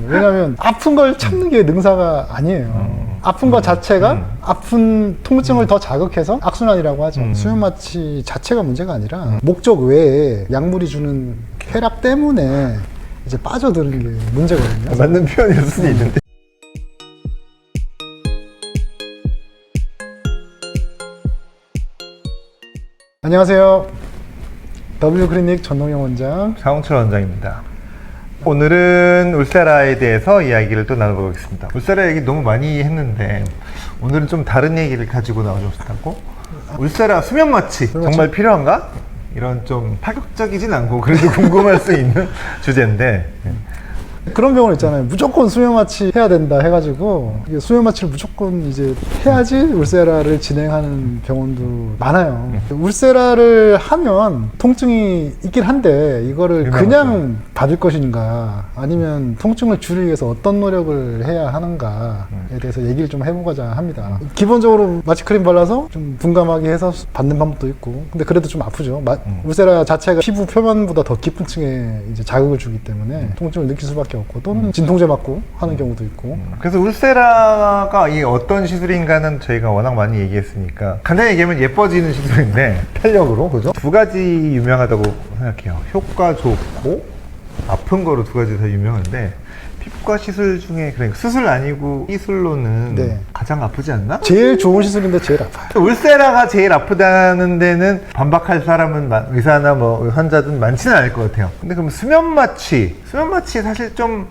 왜냐하면 아픈 걸 참는 게 능사가 아니에요. 아픈 것 자체가 아픈 통증을 더 자극해서 악순환이라고 하죠. 수면 마취 자체가 문제가 아니라 목적 외에 약물이 주는 쾌락 때문에 이제 빠져드는 게 문제거든요. 맞는 표현일 수도 있는데. 안녕하세요. W클리닉 전동영 원장. 장홍철 원장입니다. 오늘은 울세라에 대해서 이야기를 또 나눠보겠습니다. 울세라 얘기 너무 많이 했는데 오늘은 좀 다른 얘기를 가지고 나오셨다고? 울세라 수면 마취 정말 필요한가? 이런 좀 파격적이진 않고 그래도 궁금할 수 있는 주제인데, 그런 병원 있잖아요. 무조건 수면 마취 해야 된다 해가지고 수면 마취를 무조건 이제 해야지 울세라를 진행하는 병원도 많아요. 울세라를 하면 통증이 있긴 한데 이거를 그냥 받을 것인가 아니면 통증을 줄이기 위해서 어떤 노력을 해야 하는가에 대해서 얘기를 좀 해보고자 합니다. 기본적으로 마취크림 발라서 좀 둔감하게 해서 받는 방법도 있고, 근데 그래도 좀 아프죠. 울세라 자체가 피부 표면보다 더 깊은 층에 이제 자극을 주기 때문에 통증을 느낄 수밖에 없고, 또는 진통제 맞고 하는 경우도 있고. 그래서 울세라가 이 어떤 시술인가는 저희가 워낙 많이 얘기했으니까 간단히 얘기하면 예뻐지는 시술인데 탄력으로, 그죠? 두 가지 유명하다고 생각해요. 효과 좋고 아픈 거로 두 가지 다 유명한데, 피부과 시술 중에 그러니까 수술 아니고 시술로는 가장 아프지 않나? 제일 좋은 시술인데 제일 아파요. 울세라가 제일 아프다는 데는 반박할 사람은 의사나 뭐 환자든 많지는 않을 것 같아요. 근데 그럼 수면 마취 사실 좀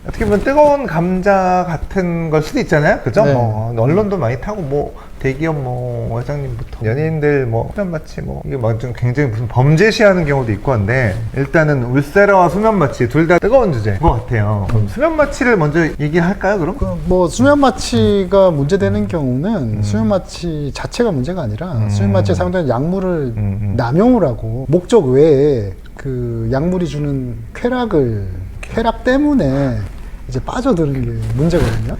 어떻게 보면 뜨거운 감자 같은 걸 수도 있잖아요, 그죠? 네. 뭐 언론도 많이 타고 뭐 대기업 뭐 회장님부터 연예인들 뭐 수면 마취 뭐 이게 막 좀 굉장히 무슨 범죄시하는 경우도 있고 한데, 일단은 울세라와 수면 마취 둘 다 뜨거운 주제인 것 같아요. 그럼 수면 마취를 먼저 얘기할까요, 그럼? 뭐 수면 마취가 문제되는 경우는 수면 마취 자체가 문제가 아니라 수면 마취에 사용되는 약물을 남용을 하고 목적 외에 그 약물이 주는 쾌락 때문에 이제 빠져드는 게 문제거든요.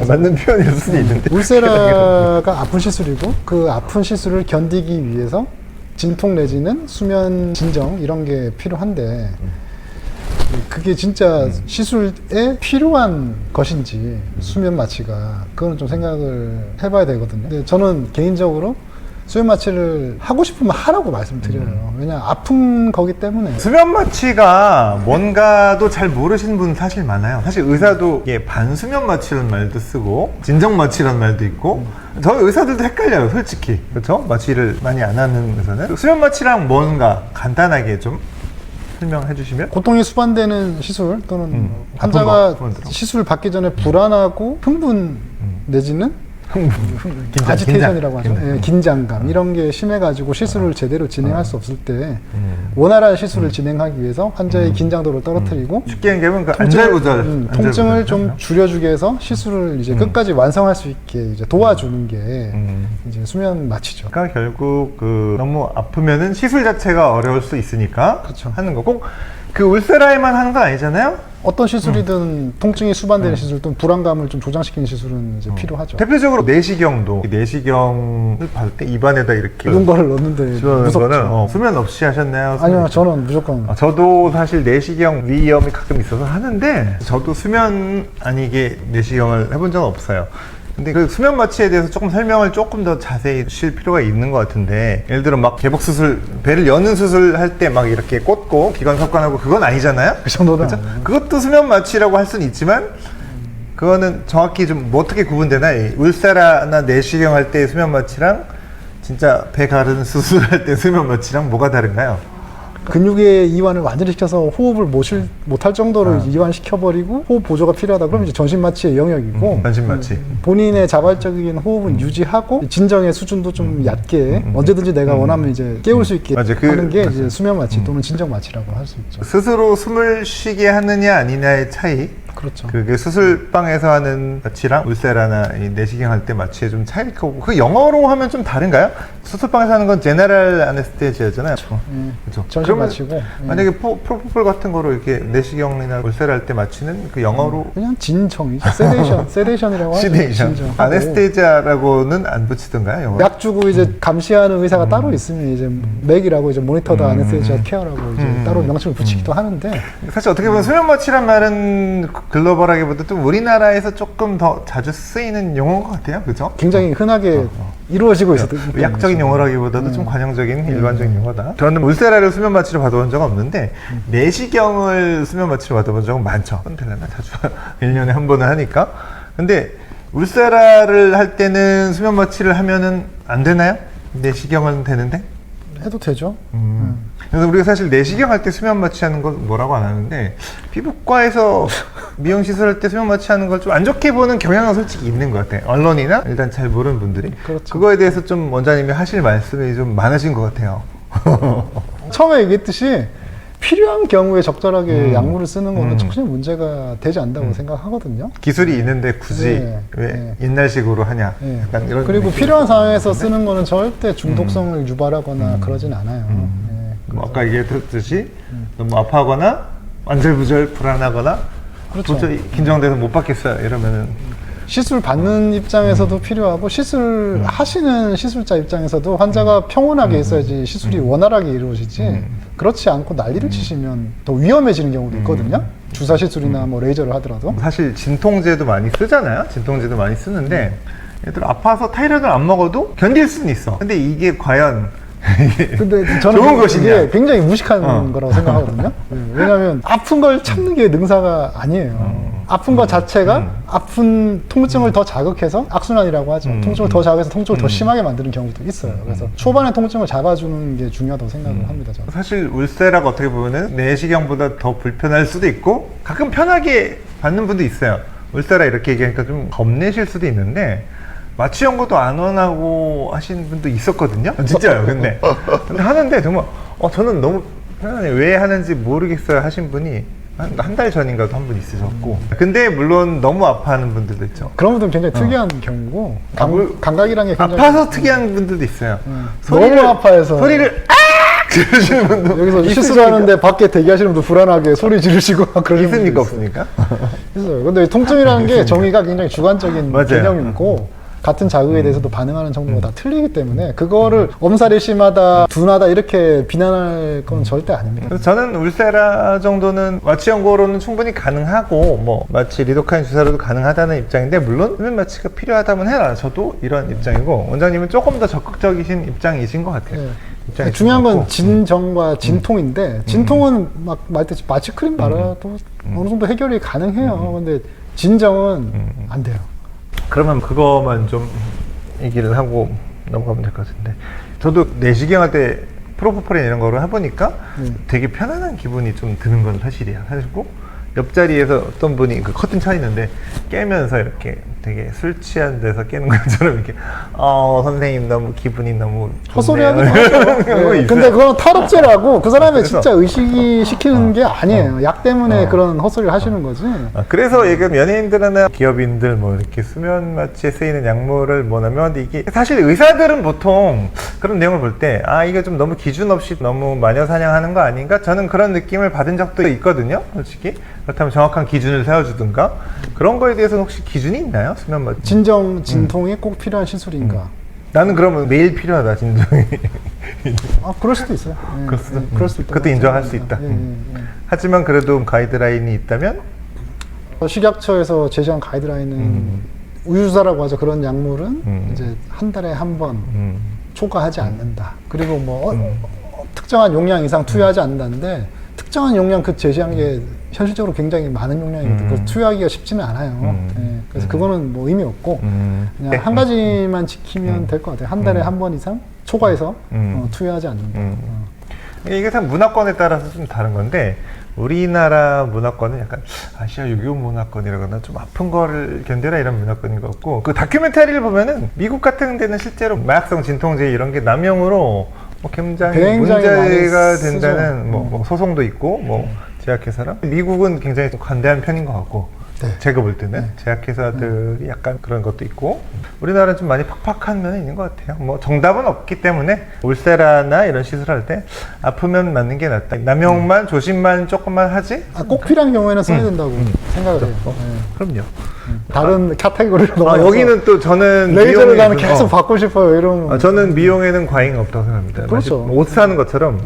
맞는 표현일 수도 있는데, 울세라가 아픈 시술이고, 그 아픈 시술을 견디기 위해서 진통 내지는 수면 진정 이런 게 필요한데, 그게 진짜 시술에 필요한 것인지 수면 마취가, 그건 좀 생각을 해봐야 되거든요. 근데 저는 개인적으로 수면 마취를 하고 싶으면 하라고 말씀드려요. 왜냐, 아픈 거기 때문에. 수면 마취가 뭔가도 잘 모르시는 분 사실 많아요. 사실 의사도 이게 반수면 마취라는 말도 쓰고 진정 마취라는 말도 있고, 저희 의사들도 헷갈려요, 솔직히. 그렇죠? 마취를 많이 안 하는 의사는. 수면 마취랑 뭔가 간단하게 좀 설명해 주시면. 고통이 수반되는 시술 또는 환자가 시술 받기 전에 불안하고 흥분 내지는 아지테이션이라고 하죠. 긴장감 이런 게 심해가지고 시술을 제대로 진행할 수 없을 때 원활한 시술을 진행하기 위해서 환자의 긴장도를 떨어뜨리고 쉽게 얘기하면 그 안절부절 통증을 좀 줄여주기 위해서 시술을 이제 끝까지 완성할 수 있게 이제 도와주는 게 이제 수면 마취죠. 그러니까 결국 그 너무 아프면은 시술 자체가 어려울 수 있으니까 그렇죠. 하는 거고, 그 울세라에만 하는 건 아니잖아요. 어떤 시술이든 통증이 수반되는 시술 또는 불안감을 좀 조장시키는 시술은 이제 필요하죠. 대표적으로 내시경도, 내시경을 받을 때 입안에다 이렇게 이런 거를 넣는데 무섭죠. 거는 수면 없이 하셨나요? 아니요, 저는 무조건. 저도 사실 내시경 위염이 가끔 있어서 하는데, 저도 수면 아니게 내시경을 해본 적은 없어요. 근데 그 수면 마취에 대해서 조금 설명을 조금 더 자세히 주실 필요가 있는 것 같은데, 예를 들어 막 개복 수술, 배를 여는 수술 할 때 막 이렇게 꽂고 기관 석관하고 그건 아니잖아요? 그 정도는 그렇죠? 그것도 수면 마취라고 할 수는 있지만, 그거는 정확히 좀 뭐 어떻게 구분되나? 이 울세라나 내시경 할 때 수면 마취랑 진짜 배 가르는 수술할 때 수면 마취랑 뭐가 다른가요? 근육의 이완을 완전히 시켜서 호흡을 못할 정도로 이완시켜버리고 호흡 보조가 필요하다 그러면 이제 전신 마취의 영역이고, 전신 마취. 본인의 자발적인 호흡은 유지하고 진정의 수준도 좀 얕게 언제든지 내가 원하면 이제 깨울 수 있게 하는 게 이제 수면 마취 또는 진정 마취라고 할 수 있죠. 스스로 숨을 쉬게 하느냐 아니냐의 차이. 그렇죠. 그게 수술방에서 하는 마취랑 울세라나 이 내시경 할 때 마취의 좀 차이일 거고, 그 영어로 하면 좀 다른가요? 수술방에서 하는 건 제너럴 아네스테지아잖아요. 그렇죠. 전신 마취고. 만약에 프로포폴 같은 거로 이렇게 내시경이나 울세라 할 때 마취는 그 영어로 그냥 진정이죠. 세데이션이라고 하죠. 시데이션. 아네스테지아라고는 안 붙이던가요, 영어로? 약 주고 이제 감시하는 의사가 따로 있으면 이제 맥이라고 이제 모니터드 아네스테지아 케어라고 이제 따로 명칭을 붙이기도 하는데, 사실 어떻게 보면 수면 마취란 말은 글로벌하기보다 좀 우리나라에서 조금 더 자주 쓰이는 용어인 것 같아요. 그죠? 굉장히 흔하게 이루어지고 있었던 의학적인 용어라기보다도 좀 관용적인 일반적인 용어다. 저는 울세라를 수면 마취로 받아본 적은 없는데 내시경을 수면 마취로 받아본 적은 많죠. 되려나 자주 1년에 한 번은 하니까. 근데 울세라를 할 때는 수면 마취를 하면은 안 되나요? 내시경은 되는데? 해도 되죠. 그래서 우리가 사실 내시경 할 때 수면 마취하는 건 뭐라고 안 하는데 피부과에서 미용 시술할 때 수면 마취하는 걸 좀 안 좋게 보는 경향은 솔직히 있는 것 같아요. 언론이나 일단 잘 모르는 분들이 그렇죠. 그거에 대해서 좀 원장님이 하실 말씀이 좀 많으신 것 같아요. 처음에 얘기했듯이 필요한 경우에 적절하게 약물을 쓰는 거는 전혀 문제가 되지 않는다고 생각하거든요. 기술이 있는데 굳이 네, 왜 네. 옛날식으로 하냐. 네. 약간 이런 그리고 느낌이 필요한 상황에서 있는데. 쓰는 거는 절대 중독성을 유발하거나 그러진 않아요. 네, 뭐 아까 얘기했듯이 너무 아파하거나 안절부절 불안하거나 그렇죠. 도저히 긴장돼서 못 받겠어요 이러면은 시술 받는 입장에서도 필요하고 시술 하시는 시술자 입장에서도 환자가 평온하게 있어야지 시술이 원활하게 이루어지지 그렇지 않고 난리를 치시면 더 위험해지는 경우도 있거든요. 주사 시술이나 뭐 레이저를 하더라도. 사실 진통제도 많이 쓰잖아요. 진통제도 많이 쓰는데 얘들 아파서 타이레놀 안 먹어도 견딜 수는 있어. 근데 이게 과연 근데 저는 좋은 것이냐? 이게 굉장히 무식한 거라고 생각하거든요. 왜냐하면 아픈 걸 참는 게 능사가 아니에요. 아픈 것 자체가 아픈 통증을 더 자극해서 악순환이라고 하죠. 통증을 더 자극해서 통증을 더 심하게 만드는 경우도 있어요. 그래서 초반에 통증을 잡아주는 게 중요하다고 생각을 합니다. 저는. 사실 울세라가 어떻게 보면은 내시경보다 더 불편할 수도 있고 가끔 편하게 받는 분도 있어요. 울세라 이렇게 얘기하니까 좀 겁내실 수도 있는데 마취 연고도 안 원하고 하시는 분도 있었거든요. 진짜요. 근데 하는데 정말 저는 너무 편하네. 왜 하는지 모르겠어요 하신 분이 한 달 전인가도 한 분 있으셨고. 근데 물론 너무 아파하는 분들도 있죠. 그런 분들은 굉장히 특이한 경우고 감각이라는 게 굉장히 아파서 특이한 분들도 있어요. 너무 아파해서 소리를 지르시는 분도 여기서 있으십니까? 실수하는데 밖에 대기하시는 분도 불안하게 소리 지르시고 막 그러시는 분도 있습니까 있어요. 없습니까? 있어요. 근데 통증이라는 게 정의가 굉장히 주관적인 맞아요. 개념이고 같은 자극에 대해서도 반응하는 정도가 다 틀리기 때문에 그거를 엄살이 심하다, 둔하다 이렇게 비난할 건 절대 아닙니다. 그래서 저는 울세라 정도는 마취 연고로는 충분히 가능하고 뭐 마취 리도카인 주사로도 가능하다는 입장인데 물론 수면 마취가 필요하다면 해라. 저도 이런 입장이고 원장님은 조금 더 적극적이신 입장이신 것 같아요. 네. 입장이신 중요한 것 건 같고. 진정과 진통인데 진통은 막 말했듯이 마취 크림 바라도 어느 정도 해결이 가능해요. 근데 진정은 안 돼요. 그러면 그거만 좀 얘기를 하고 넘어가면 될 것 같은데 저도 내시경 할 때 프로포폴린 이런 거를 해보니까 되게 편안한 기분이 좀 드는 건 사실이야. 사실고 옆자리에서 어떤 분이 그 커튼 쳐 있는데 깨면서 이렇게 되게 술 취한 데서 깨는 것처럼 이렇게 선생님 너무 기분이 너무 헛소리 하는 좋네요. 거죠. 이런 거 네. 있어요. 근데 그건 탈업제라고 그 사람의 그래서- 진짜 의식이 시키는 게 아니에요. 약 때문에 그런 헛소리를 하시는 거지. 그래서 지금 연예인들이나 기업인들 뭐 이렇게 수면 마취에 쓰이는 약물을 뭐냐면 이게 사실 의사들은 보통 그런 내용을 볼 때 이게 좀 너무 기준 없이 너무 마녀사냥하는 거 아닌가? 저는 그런 느낌을 받은 적도 있거든요. 솔직히 그렇다면 정확한 기준을 세워주든가 그런 거에 대해서는 혹시 기준이 있나요? 수면 마취? 진정, 진통이 꼭 필요한 시술인가? 나는 그러면 매일 필요하다 진정이. 그럴 수도 있어요. 예, 그럴 수도- 그럴 수 있다. 그것도 인정할 수 있다. 하지만 그래도 가이드라인이 있다면 식약처에서 제시한 가이드라인은 우유주사라고 하죠. 그런 약물은 이제 한 달에 한 번 초과하지 않는다. 그리고 뭐 특정한 용량 이상 투여하지 않는다는데 특정한 용량 그 제시한 게 현실적으로 굉장히 많은 용량이거든요. 그걸 투여하기가 쉽지는 않아요. 예, 그래서 그거는 뭐 의미 없고 그냥 한 가지만 지키면 될 것 같아요. 한 달에 한 번 이상 초과해서 투여하지 않는다. 이게 참 문화권에 따라서 좀 다른 건데 우리나라 문화권은 약간 아시아 유교 문화권이라거나 좀 아픈 거를 견뎌라 이런 문화권인 것 같고 그 다큐멘터리를 보면은 미국 같은 데는 실제로 마약성 진통제 이런 게 남용으로 뭐 굉장히 굉장히 많이 문제가 쓰죠. 된다는 뭐 소송도 있고 뭐 제약회사랑 미국은 굉장히 좀 관대한 편인 것 같고 네. 제가 볼 때는 제약회사들이 약간 그런 것도 있고 우리나라는 좀 많이 팍팍한 면이 있는 것 같아요. 뭐 정답은 없기 때문에 울세라나 이런 시술할 때 아프면 맞는 게 낫다. 남용만 조심만 조금만 하지? 꼭 필요한 경우에는 써야 된다고 생각을 해요. 예. 그럼요. 다른 카테고리로 넘어가서 여기는 또 저는 레이저를 미용에- 나는 계속 받고 싶어요. 이러면 저는 미용에는 과잉이 없다고 생각합니다. 그렇죠. 마치 옷 사는 것처럼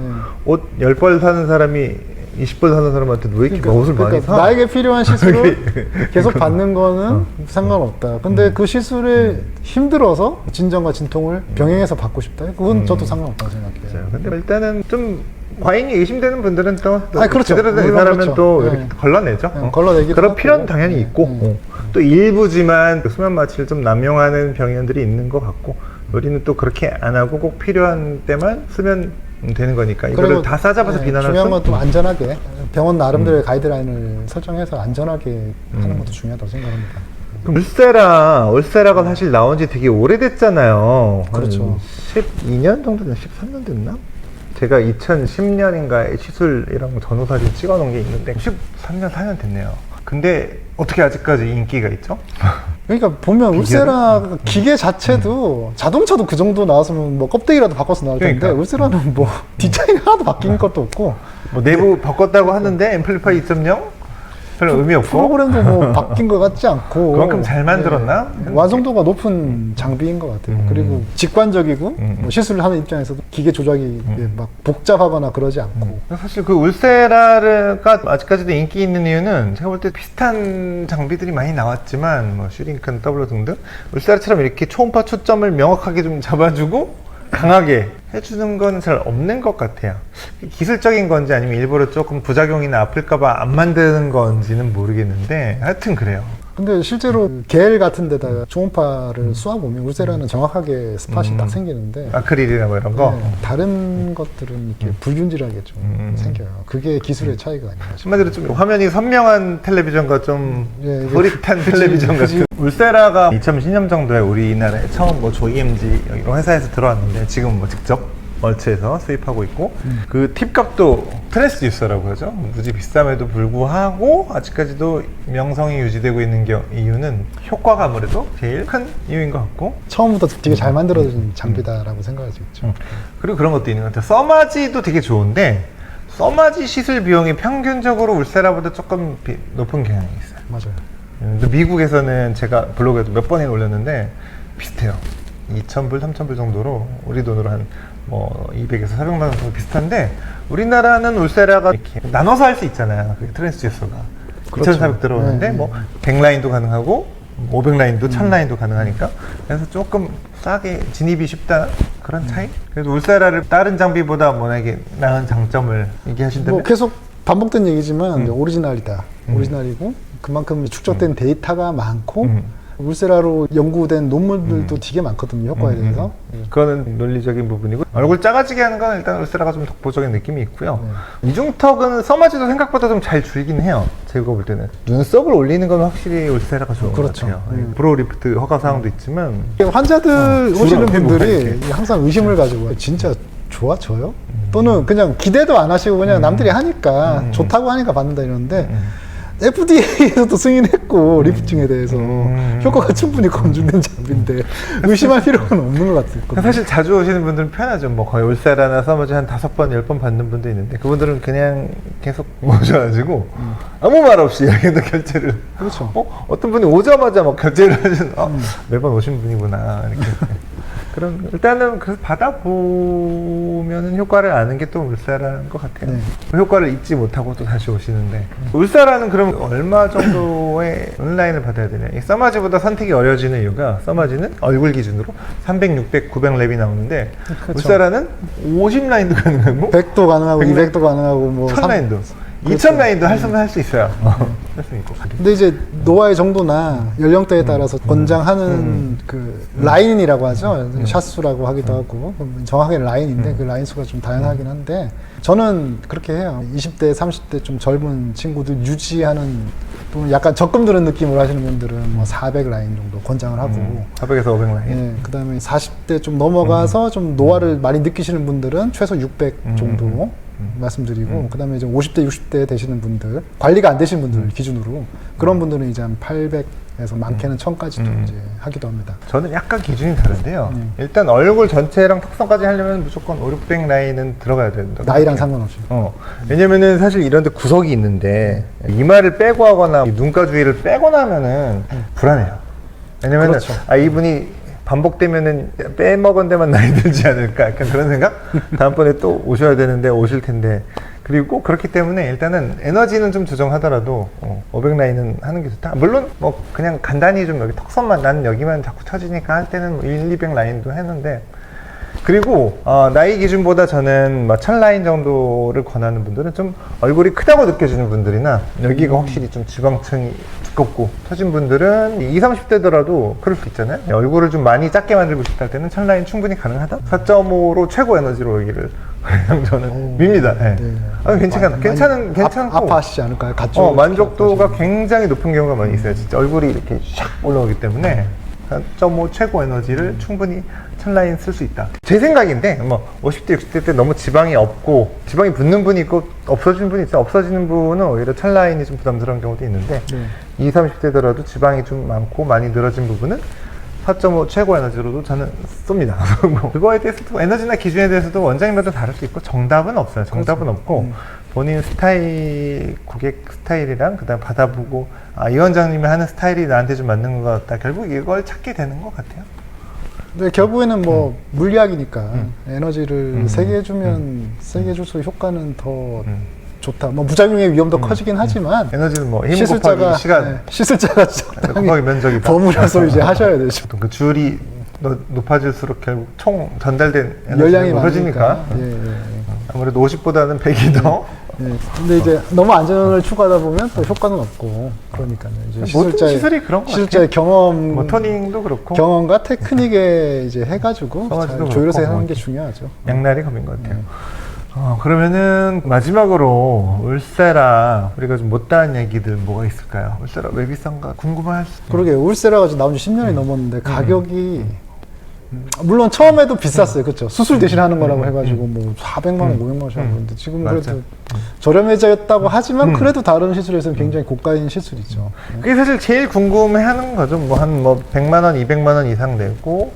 옷 10벌 사는 사람이 20불 사는 사람한테 왜 이렇게 옷을 많이 사? 나에게 필요한 시술을 계속 받는 거는 상관없다. 근데 그 시술에 힘들어서 진정과 진통을 병행해서 받고 싶다. 그건 저도 상관없다고 생각해요. 맞아요. 근데 일단은 좀 과잉이 의심되는 분들은 또 그렇죠. 제대로 된 물론 의사라면 그렇죠. 또 네. 이렇게 걸러내죠. 걸러내기도 그런 하고. 필요는 당연히 있고 또 일부지만 그 수면 마취를 좀 남용하는 병원들이 있는 것 같고 우리는 또 그렇게 안 하고 꼭 필요한 때만 쓰면 되는 거니까 이거를 그리고, 다 싸잡아서 비난할 중요한 수 건 좀 안전하게 병원 나름대로의 가이드라인을 설정해서 안전하게 하는 것도 중요하다고 생각합니다. 울세라가 사실 나온 지 되게 오래됐잖아요. 그렇죠. 12년 정도 됐나? 13년 됐나? 제가 2010년인가에 시술이랑 전후 사진 찍어 놓은 게 있는데 13년, 4년 됐네요. 근데 어떻게 아직까지 인기가 있죠? 그러니까 보면 울세라 기계 자체도 자동차도 그 정도 나왔으면 뭐 껍데기라도 바꿔서 나올 텐데 그러니까. 울세라는 뭐 디자인 하나도 바뀐 것도 없고 뭐 내부 바꿨다고 하는데 앰플리파이 2.0? 별로 의미 없고 프로그램도 뭐 바뀐 것 같지 않고 그만큼 잘 만들었나? 완성도가 높은 장비인 것 같아요. 그리고 직관적이고 뭐 시술을 하는 입장에서도 기계 조작이 막 복잡하거나 그러지 않고 사실 그 울세라가 아직까지도 인기 있는 이유는 제가 볼 때 비슷한 장비들이 많이 나왔지만 뭐 슈링큰, 더블로 등등 울세라처럼 이렇게 초음파 초점을 명확하게 좀 잡아주고 강하게 해주는 건 잘 없는 것 같아요. 기술적인 건지 아니면 일부러 조금 부작용이나 아플까봐 안 만드는 건지는 모르겠는데 하여튼 그래요. 근데 실제로 겔 같은 데다가 초음파를 쏘아보면 울세라는 정확하게 스팟이 딱 생기는데 아크릴이나 뭐 이런 거 다른 것들은 이렇게 불균질하게 좀 생겨요. 그게 기술의 차이가 아닌가 싶어요. 한마디로 좀 화면이 선명한 텔레비전과 좀 예, 흐릿한 텔레비전 같은 울세라가 2010년 정도에 우리나라에 처음 뭐 조이엠지 이런 회사에서 들어왔는데 지금 뭐 직접 멀츠에서 수입하고 있고 그 팁값도 트랜스듀서라고 하죠. 무지 비쌈에도 불구하고 아직까지도 명성이 유지되고 있는 이유는 효과가 아무래도 제일 큰 이유인 것 같고 처음부터 되게 잘 만들어진 장비다라고 생각할 수 있죠. 그리고 그런 것도 있는 것 같아요. 써마지도 되게 좋은데 써마지 시술 비용이 평균적으로 울세라보다 조금 높은 경향이 있어요. 맞아요. 근데 미국에서는 제가 블로그에도 몇 번이나 올렸는데 비슷해요. 2,000불, 3,000불 정도로 우리 돈으로 한 뭐 200에서 400만 원 정도 비슷한데 우리나라는 울세라가 이렇게 나눠서 할 수 있잖아요. 그게 트랜스듀서가 그렇죠. 2,400 들어오는데 뭐 100라인도 가능하고 500라인도 1000라인도 가능하니까 그래서 조금 싸게 진입이 쉽다 그런 차이? 그래도 울세라를 다른 장비보다 뭐에게 나은 장점을 얘기하신다면 뭐 계속 반복된 얘기지만 오리지널이다. 오리지널이고 그만큼 축적된 데이터가 많고 울세라로 연구된 논문들도 되게 많거든요. 효과에 대해서. 그거는 논리적인 부분이고 얼굴 작아지게 하는 건 일단 울세라가 좀 독보적인 느낌이 있고요. 이중턱은 써마지도 생각보다 좀 잘 줄긴 해요. 제가 볼 때는 눈썹을 올리는 건 확실히 울세라가 좋은 그렇죠. 것 같아요. 브로우 리프트 허가 사항도 있지만 환자들 오시는 줄어, 분들이 항상 의심을 가지고 와요. 진짜 좋아져요? 또는 그냥 기대도 안 하시고 그냥 남들이 하니까 좋다고 하니까 받는다 이러는데 FDA에서도 승인했고 리프팅에 대해서 효과가 충분히 검증된 장비인데 의심할 필요는 없는 것 같아요. 사실 자주 오시는 분들은 편하죠. 뭐 거의 울세라나 써마지 한 5번, 10번 받는 분도 있는데 그분들은 그냥 계속 모셔가지고 아무 말 없이 이렇게도 결제를 그렇죠. 어떤 분이 오자마자 막 결제를 하시는 매번 오신 분이구나 이렇게 그럼 일단은 그 받아보면은 효과를 아는 게 또 울세라인 것 같아요. 네. 그 효과를 잊지 못하고 또 다시 오시는데 울세라는 그럼 얼마 정도의 온라인을 받아야 되냐? 이 써마지보다 선택이 어려지는 이유가 써마지는 얼굴 기준으로 300, 600, 900랩이 나오는데 그렇죠. 울세라는 50라인도 가능하고 100도 가능하고 200도 가능하고 뭐 1000라인도 2000라인도 할 수는 할 수 있어요. 할 수 있고. 근데 이제 노화의 정도나 연령대에 따라서 권장하는 그 라인이라고 하죠. 샷수라고 하기도 하고 정확하게 라인인데 그 라인 수가 좀 다양하긴 한데 저는 그렇게 해요. 20대, 30대 좀 젊은 친구들 유지하는 또는 약간 적금 드는 느낌으로 하시는 분들은 뭐 400 라인 정도 권장을 하고 400에서 500라인. 예, 그다음에 40대 좀 넘어가서 좀 노화를 많이 느끼시는 분들은 최소 600 정도 말씀드리고 그다음에 이제 50대, 60대 되시는 분들 관리가 안 되시는 분들 기준으로 그런 분들은 이제 한 800에서 많게는 1000까지도 이제 하기도 합니다. 저는 약간 기준이 다른데요. 일단 얼굴 전체랑 턱선까지 하려면 무조건 5, 600 라인은 들어가야 된다. 나이랑 상관없이. 왜냐면은 사실 이런데 구석이 있는데 이마를 빼고 하거나 눈가 주위를 빼거나 하면은 불안해요. 왜냐면은 그렇죠. 이분이 반복되면은 빼먹은 데만 나이 들지 않을까 약간 그런 생각? 다음번에 또 오셔야 되는데 오실 텐데 그리고 그렇기 때문에 일단은 에너지는 좀 조정하더라도 500라인은 하는 게 좋다. 물론 뭐 그냥 간단히 좀 여기 턱선만 나는 여기만 자꾸 쳐지니까 할 때는 1, 200라인도 했는데, 그리고 나이 기준보다 저는 1000라인 정도를 권하는 분들은 좀 얼굴이 크다고 느껴지는 분들이나 여기가 확실히 좀 지방층이 두껍고 터진 분들은 20, 30대더라도 그럴 수 있잖아요. 얼굴을 좀 많이 작게 만들고 싶다 할 때는 1000라인 충분히 가능하다. 4.5로 최고 에너지로 여기를 그냥 저는 밉니다. 네. 괜찮고 아파하시지 않을까요? 가쪽 만족도가 굉장히 높은 경우가 많이 있어요. 진짜 얼굴이 이렇게 샥 올라오기 때문에 4.5 최고 에너지를 충분히 1000라인 쓸 수 있다. 제 생각인데, 뭐 50대, 60대 때 너무 지방이 없고 지방이 붙는 분이 있고 없어지는 분이 있어요. 없어지는 분은 오히려 1000라인이 좀 부담스러운 경우도 있는데, 20, 30대더라도 지방이 좀 많고 많이 늘어진 부분은 4.5 최고 에너지로도 저는 씁니다. 그거에 대해서도, 에너지나 기준에 대해서도 원장님마다 다를 수 있고 정답은 없어요. 정답은 없고 본인 스타일, 고객 스타일이랑 그다음 받아보고 이 원장님이 하는 스타일이 나한테 좀 맞는 것 같다. 결국 이걸 찾게 되는 것 같아요. 근데 결국에는 뭐 물리학이니까 에너지를 세게 주면 세게 줄수록 효과는 더 좋다. 뭐 부작용의 위험도 커지긴 하지만 에너지는 뭐 힘 곱하기 시간, 시술자가 적당히 곱하기 면적이 버무려서 이제 하셔야 되죠. 그 줄이 높아질수록 결국 총 전달된 열량이 에너지가 높아지니까 아무래도 50보다는 100이 더. 근데 이제 너무 안전을 추구하다 보면 또 효과는 없고, 그러니까요. 이제 모든 시술이 그런 것 시술자의 경험, 뭐 토닝도 그렇고 경험과 테크닉에 이제 해가지고 잘 조율해서 하는 게 중요하죠. 양날이 검인 것 같아요. 그러면은 마지막으로 울세라 우리가 좀 못다한 얘기들 뭐가 있을까요? 울세라 왜 비싼가 궁금할 수. 그러게요. 울세라가 지금 나온 지 10년이 넘었는데 가격이 물론 처음에도 비쌌어요. 그렇죠. 수술 대신 하는 거라고 해가지고 뭐 400만 원, 500만 원씩 하는데 지금 그래도 저렴해졌다고 하지만 그래도 다른 시술에서는 굉장히 고가인 시술이죠. 그게 사실 제일 궁금해하는 거죠. 뭐 한 100만 원, 200만 원 이상 내고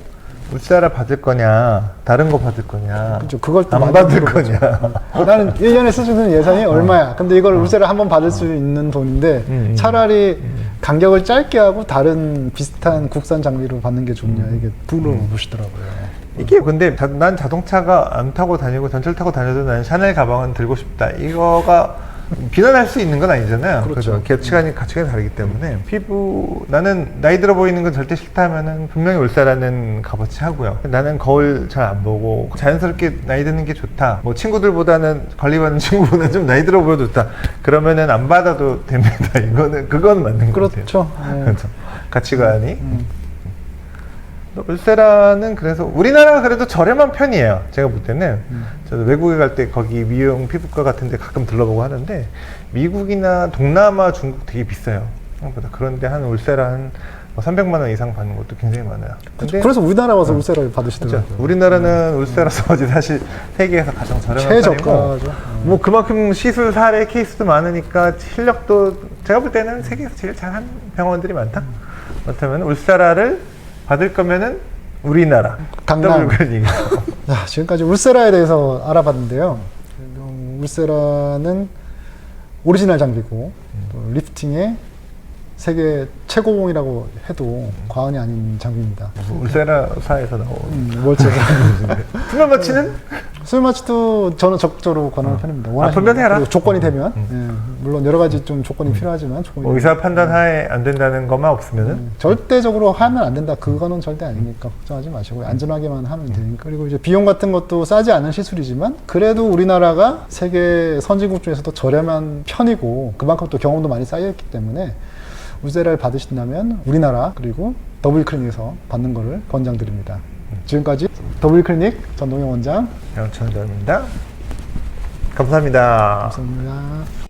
울세라 받을 거냐, 다른 거 받을 거냐, 그렇죠. 그걸 또 안 받을 거냐. 나는 1년에 쓸 수 있는 예산이 얼마야? 근데 이걸 울세라 한번 받을 수 있는 돈인데 차라리 간격을 짧게 하고 다른 비슷한 국산 장비로 받는 게 좋냐, 이게 물어보시더라고요. 이게 근데 난 자동차가 안 타고 다니고 전철 타고 다녀도 나는 샤넬 가방은 들고 싶다. 이거가 비난할 수 있는 건 아니잖아요. 그렇죠. 가치관이 다르기 때문에 피부 나는 나이 들어 보이는 건 절대 싫다 하면은 분명히 울세라는 값어치 하고요. 나는 거울 잘 안 보고 자연스럽게 나이 드는 게 좋다. 뭐 친구들보다는 관리받는 친구보다는 좀 나이 들어 보여도 좋다. 그러면은 안 받아도 됩니다. 그건 맞는 것 같아요. 그렇죠. 그렇죠. 가치관이. 울세라는 그래서 우리나라가 그래도 저렴한 편이에요. 제가 볼 때는 저도 외국에 갈 때 거기 미용 피부과 같은 데 가끔 들러보고 하는데 미국이나 동남아, 중국 되게 비싸요. 생각보다. 그런데 한 울세라 한 300만 원 이상 받는 것도 굉장히 많아요. 근데 그래서 우리나라 와서 울세라를 받으시더라고요. 그렇죠. 우리나라는 울세라 써지 사실 세계에서 가장 저렴한 편이고 최저가죠. 뭐 그만큼 시술 사례 케이스도 많으니까 실력도 제가 볼 때는 세계에서 제일 잘한 병원들이 많다. 그렇다면 울세라를 받을 거면은 우리나라 강남. W클리닉. 자, 지금까지 울세라에 대해서 알아봤는데요. 울세라는 오리지널 장비고 또 리프팅의 세계 최고봉이라고 해도 과언이 아닌 장비입니다. 울세라사에서 나온 월체가 수면 마취는? 수면 마취도 저는 적극적으로 권하는 편입니다. 분명해라. 그리고 조건이 되면 물론 여러 가지 좀 조건이 필요하지만 의사 판단하에 안 된다는 것만 없으면은 절대적으로 하면 안 된다. 그거는 절대 아니니까 걱정하지 마시고 안전하게만 하면 되니까. 그리고 이제 비용 같은 것도 싸지 않은 시술이지만 그래도 우리나라가 세계 선진국 중에서도 저렴한 편이고 그만큼 또 경험도 많이 쌓여있기 때문에 울세라를 받으신다면 우리나라 그리고 W클리닉에서 받는 거를 권장드립니다. 지금까지 W클리닉 전동영 원장 양천원입니다. 감사합니다. 감사합니다.